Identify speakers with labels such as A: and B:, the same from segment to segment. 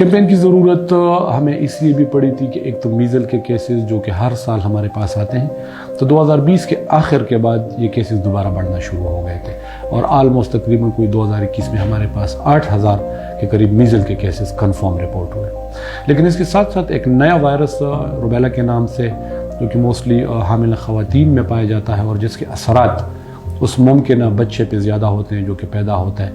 A: Campaign کی ضرورت ہمیں اس لیے بھی پڑی تھی کہ ایک تو میزل کے کیسز جو کہ ہر سال ہمارے پاس آتے ہیں، تو 2020 کے آخر کے بعد یہ کیسز دوبارہ بڑھنا شروع ہو گئے تھے، اور آلموسٹ تقریباً کوئی 2021 میں ہمارے پاس 8000 کے قریب میزل کے کیسز کنفرم رپورٹ ہوئے۔ لیکن اس کے ساتھ ساتھ ایک نیا وائرس روبیلا کے نام سے، جو کہ موسٹلی حاملہ خواتین میں پایا جاتا ہے اور جس کے اثرات اس ممکنہ بچے پہ زیادہ ہوتے ہیں جو کہ پیدا ہوتا ہے،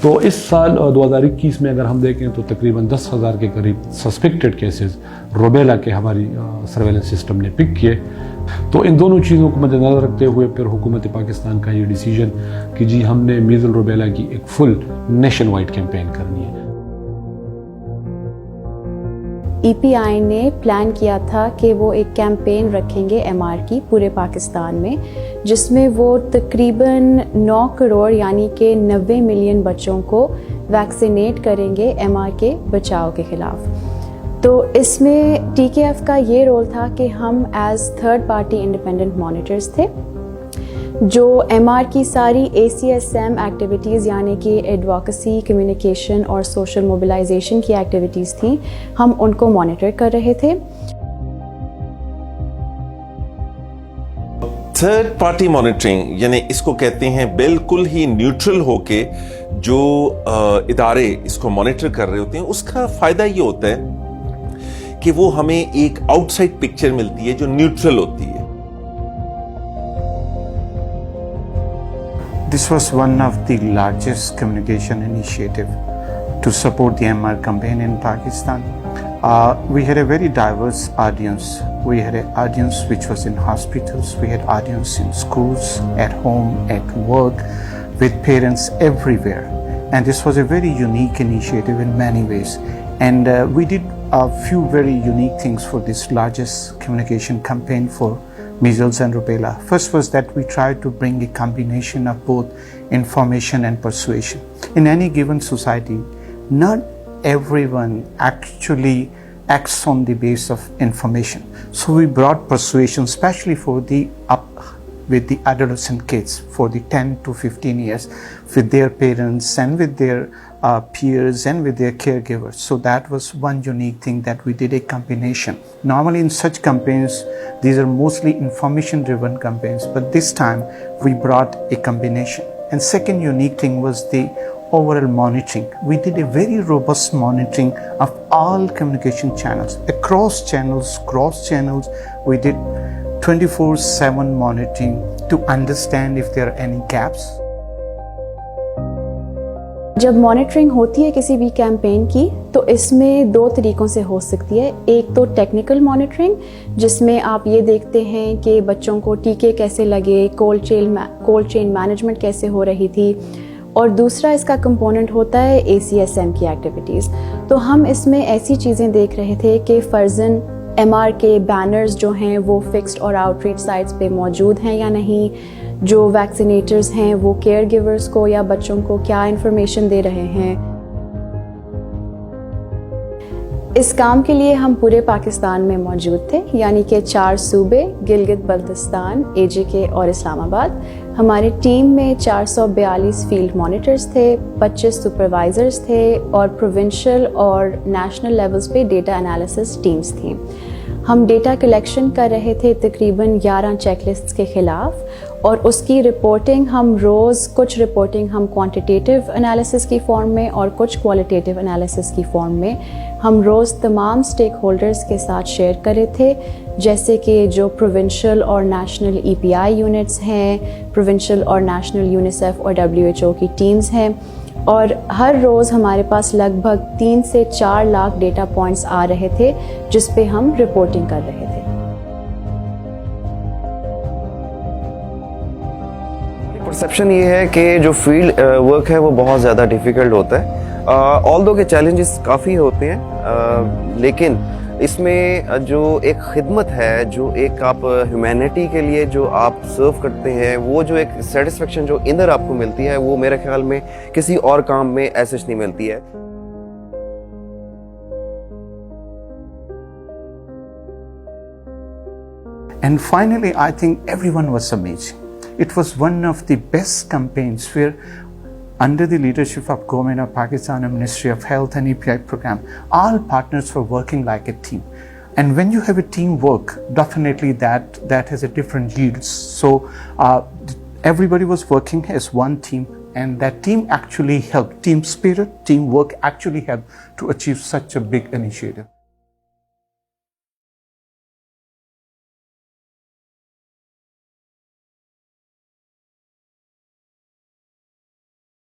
A: تو اس سال 2021 میں اگر ہم دیکھیں تو تقریباً 10,000 کے قریب سسپیکٹڈ کیسز روبیلا کے ہماری سرویلنس سسٹم نے پک کیے۔ تو ان دونوں چیزوں کو مد نظر رکھتے ہوئے پھر حکومت پاکستان کا یہ ڈیسیجن کہ جی ہم نے میزل روبیلا کی ایک فل نیشن وائڈ کیمپین کرنی ہے۔
B: ای پی آئی نے پلان کیا تھا کہ وہ ایک کیمپین رکھیں گے ایم آر کی پورے پاکستان میں، جس میں وہ تقریباً 9 کروڑ یعنی کہ 90 ملین بچوں کو ویکسینیٹ کریں گے ایم آر کے بچاؤ کے خلاف۔ تو اس میں ٹی کے ایف کا یہ رول تھا کہ ہم as third party independent monitors تھے، جو ایم آر کی ساری اے سی ایس ایم ایکٹیویٹیز یعنی کہ ایڈوکیسی، کمیونیکیشن اور سوشل موبلائزیشن کی ایکٹیویٹیز تھیں، ہم ان کو مانیٹر کر رہے تھے۔
C: تھرڈ پارٹی مانیٹرنگ یعنی اس کو کہتے ہیں بالکل ہی نیوٹرل ہو کے جو ادارے اس کو مانیٹر کر رہے ہوتے ہیں، اس کا فائدہ یہ ہوتا ہے کہ وہ ہمیں ایک آؤٹ سائڈ پکچر ملتی ہے جو نیوٹرل ہوتی ہے۔
D: This was one of the largest communication initiative to support the MR campaign in Pakistan. We had a very diverse audience. We had an audience which was in hospitals, we had audience in schools, at home, at work, with parents everywhere. And this was a very unique initiative in many ways. And we did a few very unique things for this largest communication campaign for measles and rubella. First was that we tried to bring a combination of both information and persuasion. In any given society, not everyone actually acts on the basis of information. So we brought persuasion, especially for with the adolescent kids, for the 10 to 15 years, with their parents and with their peers and with their caregivers. So that was one unique thing that we did a combination. Normally in such campaigns, these are mostly information driven campaigns, but this time we brought a combination. And second unique thing was the overall monitoring. We did a very robust monitoring of all communication channels, across channels, cross channels. We did 24/7 monitoring to understand if there are any gaps.
B: جب monitoring ہوتی ہے کسی بھی campaign کی تو اس میں 2 طریقوں سے ہو سکتی ہے۔ ایک تو ٹیکنیکل مانیٹرنگ، جس میں آپ یہ دیکھتے ہیں کہ بچوں کو ٹیکے کیسے لگے، کولڈ چین مینجمنٹ کیسے ہو رہی تھی، اور دوسرا اس کا کمپوننٹ ہوتا ہے اے سی ایس ایم کی ایکٹیویٹیز۔ تو ہم اس میں ایسی چیزیں دیکھ رہے تھے کہ فرضاً ایم آر کے بینرز جو ہیں وہ فکسڈ اور آؤٹ ریچ سائٹس پہ موجود ہیں یا نہیں، جو ویکسینیٹرز ہیں وہ کیئر گیورز کو یا بچوں کو کیا انفارمیشن دے رہے ہیں۔ اس کام کے لیے ہم پورے پاکستان میں موجود تھے، یعنی کہ 4 صوبے، گلگت بلتستان، اے جے کے اور اسلام آباد۔ ہماری ٹیم میں 442 فیلڈ مانیٹرز تھے، 25 سپروائزرز تھے، اور پروونشل اور نیشنل لیولز پہ ڈیٹا انالیسس ٹیمز تھیں۔ ہم ڈیٹا کلیکشن کر رہے تھے تقریباً 11 چیک لسٹس کے خلاف، اور اس کی رپورٹنگ ہم روز کچھ رپورٹنگ ہم کوانٹیٹیو انالیسس کی فارم میں اور کچھ کوالٹیٹیو انالیسس کی فارم میں ہم روز تمام سٹیک ہولڈرز کے ساتھ شیئر کرے تھے، جیسے کہ جو پروونشل اور نیشنل ای پی آئی یونٹس ہیں، پروونشل اور نیشنل یونیسیف اور WHO کی ٹیمز ہیں، اور ہر روز ہمارے پاس لگ بھگ 3 سے 4 لاکھ ڈیٹا پوائنٹس آ رہے تھے جس پہ ہم رپورٹنگ کر رہے تھے۔
E: پرسیپشن یہ ہے کہ جو فیلڈ ورک ہے وہ بہت زیادہ ڈیفیکلٹ ہوتا ہے، آلدو کے چیلنجز کافی ہوتے ہیں، لیکن اس میں جو ایک خدمت ہے، جو ایک آپ ہیومینٹی کے لیے جو آپ سرو کرتے ہیں، وہ جو ایک سیٹسفیکشن جو اندر آپ کو ملتی ہے، وہ میرے خیال میں کسی اور کام میں ایسے نہیں ملتی ہے۔
D: And finally, I think everyone was amazing. It was one of the best campaigns where under the leadership of Government of Pakistan and Ministry of Health and EPI program, all partners were working like a team. And when you have a teamwork, definitely that has a different yields. So everybody was working as one team, and that team actually helped. Team spirit, teamwork actually helped to achieve such a big initiative.